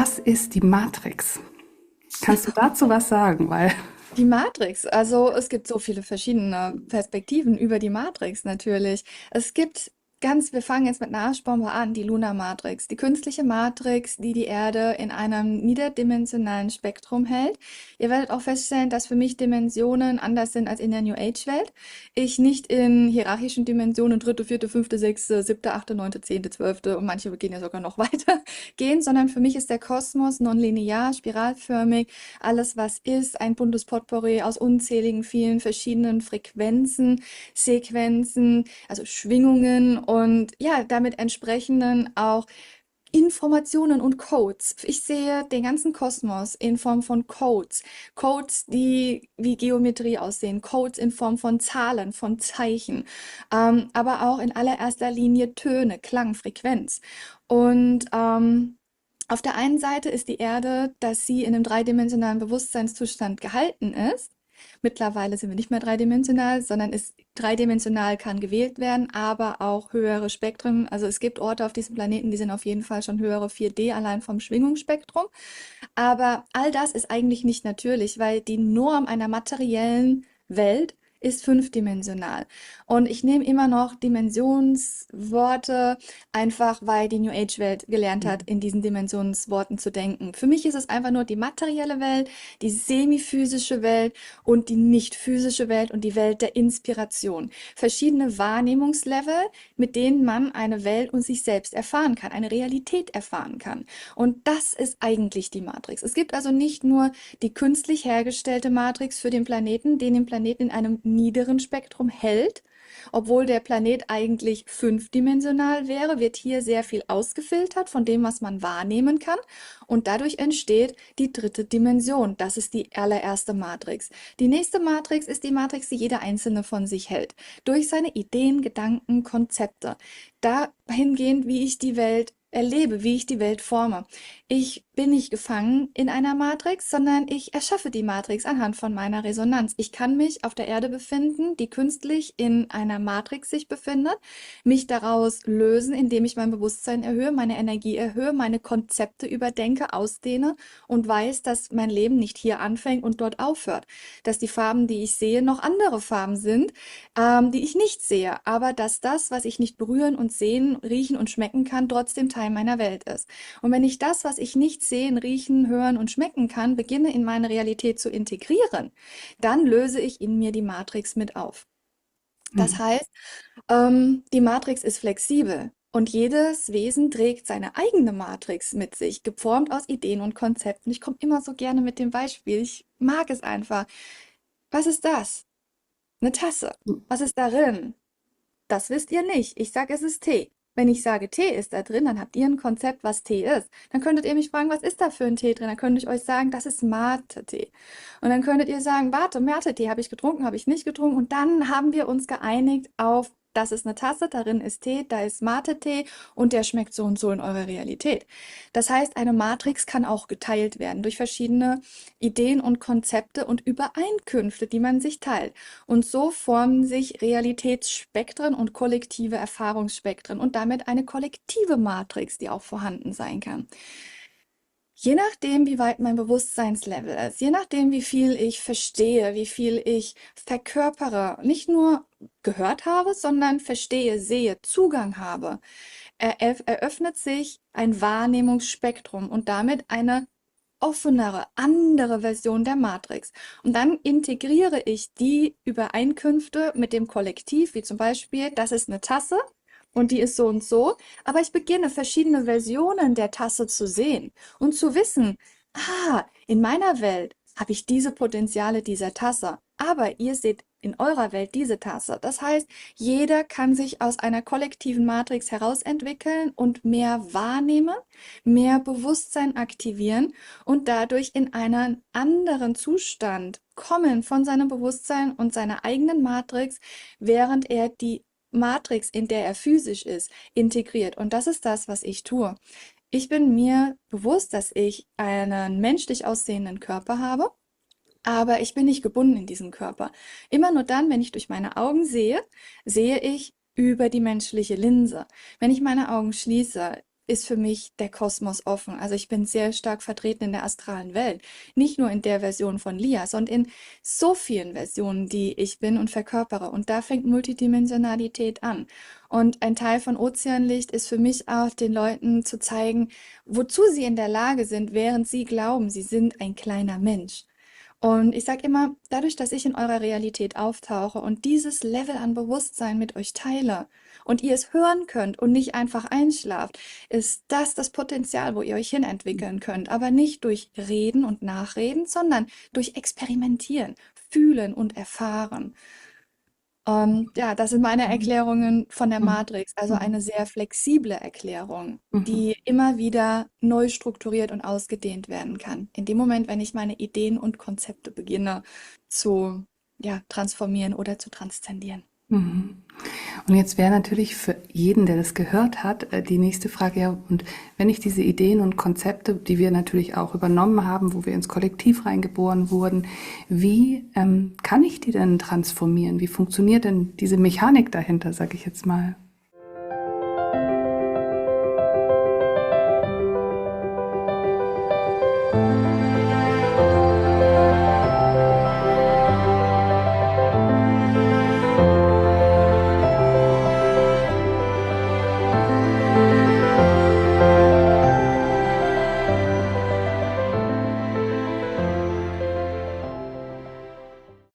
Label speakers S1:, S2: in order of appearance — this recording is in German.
S1: Was ist die Matrix? Kannst du dazu was sagen? Weil
S2: Die Matrix, also es gibt so viele verschiedene Perspektiven über die Matrix natürlich. Es gibt wir fangen jetzt mit einer Arschbombe an, die Lunar Matrix, die künstliche Matrix, die die Erde in einem niederdimensionalen Spektrum hält. Ihr werdet auch feststellen, dass für mich Dimensionen anders sind als in der New Age Welt. Ich nicht in hierarchischen Dimensionen dritte, vierte, fünfte, sechste, siebte, achte, neunte, zehnte, zwölfte und manche gehen ja sogar noch weiter gehen, sondern für mich ist der Kosmos nonlinear, spiralförmig. Alles, was ist, ein buntes Potpourri aus unzähligen, vielen verschiedenen Frequenzen, Sequenzen, also Schwingungen und ja, damit entsprechenden auch Informationen und Codes. Ich sehe den ganzen Kosmos in Form von Codes. Codes, die wie Geometrie aussehen. Codes in Form von Zahlen, von Zeichen. Aber auch in allererster Linie Töne, Klang, Frequenz. Und auf der einen Seite ist die Erde, dass sie in einem dreidimensionalen Bewusstseinszustand gehalten ist. Mittlerweile sind wir nicht mehr dreidimensional, sondern dreidimensional kann gewählt werden, aber auch höhere Spektren. Also es gibt Orte auf diesem Planeten, die sind auf jeden Fall schon höhere 4D allein vom Schwingungsspektrum. Aber all das ist eigentlich nicht natürlich, weil die Norm einer materiellen Welt ist fünfdimensional. Und ich nehme immer noch Dimensionsworte, einfach weil die New Age Welt gelernt hat, in diesen Dimensionsworten zu denken. Für mich ist es einfach nur die materielle Welt, die semiphysische Welt und die nicht physische Welt und die Welt der Inspiration. Verschiedene Wahrnehmungslevel, mit denen man eine Welt und sich selbst erfahren kann, eine Realität erfahren kann. Und das ist eigentlich die Matrix. Es gibt also nicht nur die künstlich hergestellte Matrix für den Planeten, den Planeten in einem niederen Spektrum hält. Obwohl der Planet eigentlich fünfdimensional wäre, wird hier sehr viel ausgefiltert von dem, was man wahrnehmen kann. Und dadurch entsteht die dritte Dimension. Das ist die allererste Matrix. Die nächste Matrix ist die Matrix, die jeder Einzelne von sich hält. Durch seine Ideen, Gedanken, Konzepte. Dahingehend, wie ich die Welt erlebe, wie ich die Welt forme. Ich bin nicht gefangen in einer Matrix, sondern ich erschaffe die Matrix anhand von meiner Resonanz. Ich kann mich auf der Erde befinden, die künstlich in einer Matrix sich befindet, mich daraus lösen, indem ich mein Bewusstsein erhöhe, meine Energie erhöhe, meine Konzepte überdenke, ausdehne und weiß, dass mein Leben nicht hier anfängt und dort aufhört. Dass die Farben, die ich sehe, noch andere Farben sind, die ich nicht sehe, aber dass das, was ich nicht berühren und sehen, riechen und schmecken kann, trotzdem Teil meiner Welt ist. Und wenn ich das, was ich nicht sehen, riechen, hören und schmecken kann, beginne in meine Realität zu integrieren, dann löse ich in mir die Matrix mit auf. Das heißt, die Matrix ist flexibel. Und jedes Wesen trägt seine eigene Matrix mit sich, geformt aus Ideen und Konzepten. Ich komme immer so gerne mit dem Beispiel. Ich mag es einfach. Was ist das? Eine Tasse. Was ist darin? Das wisst ihr nicht. Ich sage, es ist Tee. Wenn ich sage, Tee ist da drin, dann habt ihr ein Konzept, was Tee ist. Dann könntet ihr mich fragen, was ist da für ein Tee drin? Dann könnte ich euch sagen, das ist Mate-Tee. Und dann könntet ihr sagen, warte, Mate-Tee habe ich getrunken, habe ich nicht getrunken. Und dann haben wir uns geeinigt auf, das ist eine Tasse, darin ist Tee, da ist Mate-Tee und der schmeckt so und so in eurer Realität. Das heißt, eine Matrix kann auch geteilt werden durch verschiedene Ideen und Konzepte und Übereinkünfte, die man sich teilt. Und so formen sich Realitätsspektren und kollektive Erfahrungsspektren und damit eine kollektive Matrix, die auch vorhanden sein kann. Je nachdem, wie weit mein Bewusstseinslevel ist, je nachdem, wie viel ich verstehe, wie viel ich verkörpere, nicht nur gehört habe, sondern verstehe, sehe, Zugang habe, eröffnet sich ein Wahrnehmungsspektrum und damit eine offenere, andere Version der Matrix. Und dann integriere ich die Übereinkünfte mit dem Kollektiv, wie zum Beispiel, das ist eine Tasse und die ist so und so. Aber ich beginne verschiedene Versionen der Tasse zu sehen und zu wissen, in meiner Welt habe ich diese Potenziale dieser Tasse. Aber ihr seht in eurer Welt diese Tasse. Das heißt, jeder kann sich aus einer kollektiven Matrix herausentwickeln und mehr wahrnehmen, mehr Bewusstsein aktivieren und dadurch in einen anderen Zustand kommen von seinem Bewusstsein und seiner eigenen Matrix, während er die Matrix, in der er physisch ist, integriert. Und das ist das, was ich tue. Ich bin mir bewusst, dass ich einen menschlich aussehenden Körper habe, aber ich bin nicht gebunden in diesen Körper. Immer nur dann, wenn ich durch meine Augen sehe, sehe ich über die menschliche Linse. Wenn ich meine Augen schließe, ist für mich der Kosmos offen. Also ich bin sehr stark vertreten in der astralen Welt. Nicht nur in der Version von Lia, sondern in so vielen Versionen, die ich bin und verkörpere. Und da fängt Multidimensionalität an. Und ein Teil von Ozeanlicht ist für mich auch, den Leuten zu zeigen, wozu sie in der Lage sind, während sie glauben, sie sind ein kleiner Mensch. Und ich sage immer, dadurch, dass ich in eurer Realität auftauche und dieses Level an Bewusstsein mit euch teile und ihr es hören könnt und nicht einfach einschlaft, ist das Potenzial, wo ihr euch hinentwickeln könnt. Aber nicht durch Reden und Nachreden, sondern durch Experimentieren, Fühlen und Erfahren. Ja, das sind meine Erklärungen von der
S1: Mhm.
S2: Matrix, also
S1: Mhm.
S2: eine sehr flexible Erklärung,
S1: Mhm.
S2: die immer wieder neu strukturiert und ausgedehnt werden kann. In dem Moment, wenn ich meine Ideen und Konzepte beginne zu, ja, transformieren oder zu transzendieren.
S1: Mhm. Und jetzt wäre natürlich für jeden, der das gehört hat, die nächste Frage, ja, und wenn ich diese Ideen und Konzepte, die wir natürlich auch übernommen haben, wo wir ins Kollektiv reingeboren wurden, wie kann ich die denn transformieren? Wie funktioniert denn diese Mechanik dahinter, sage ich jetzt mal?